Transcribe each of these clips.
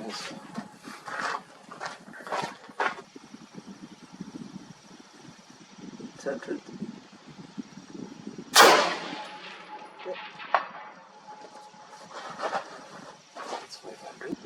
Nice. Centered. That's 500.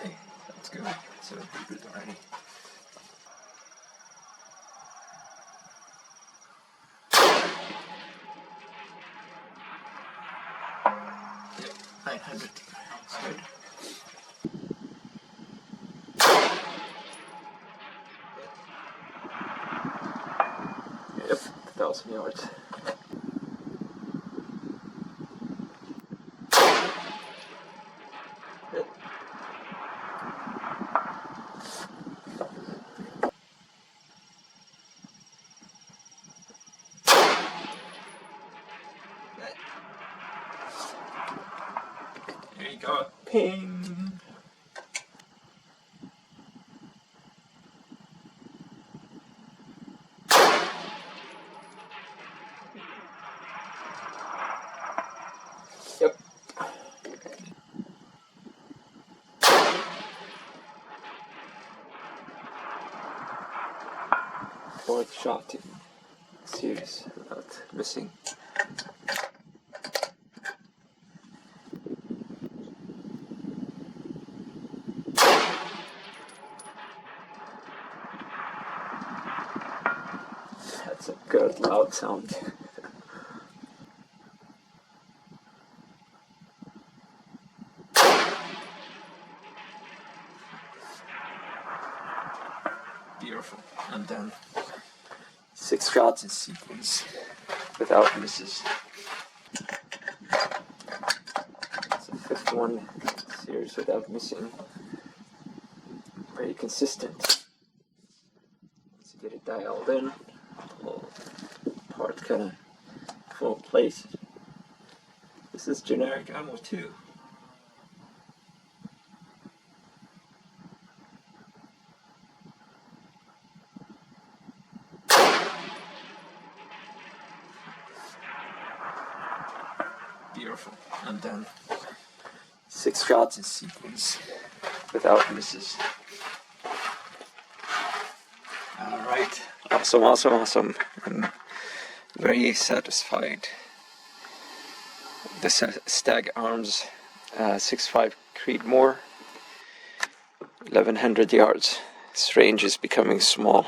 Hey, that's good. So good already. Yep, 900. That's good. Yep, 1,000 yards. Yep. There you go. Ping. Yep. Fourth shot in series without missing. That's a good loud sound. Beautiful. And then 6 shots in sequence without misses. It's a 5th one series without missing. Very consistent. Once you get it dialed in, the whole part kind of full place. This is generic ammo too. Beautiful. And then 6 shots in sequence without misses. Alright. Awesome, awesome, awesome. I'm very satisfied. The Stag Arms 6.5 Creedmoor, 1100 yards. This range is becoming small.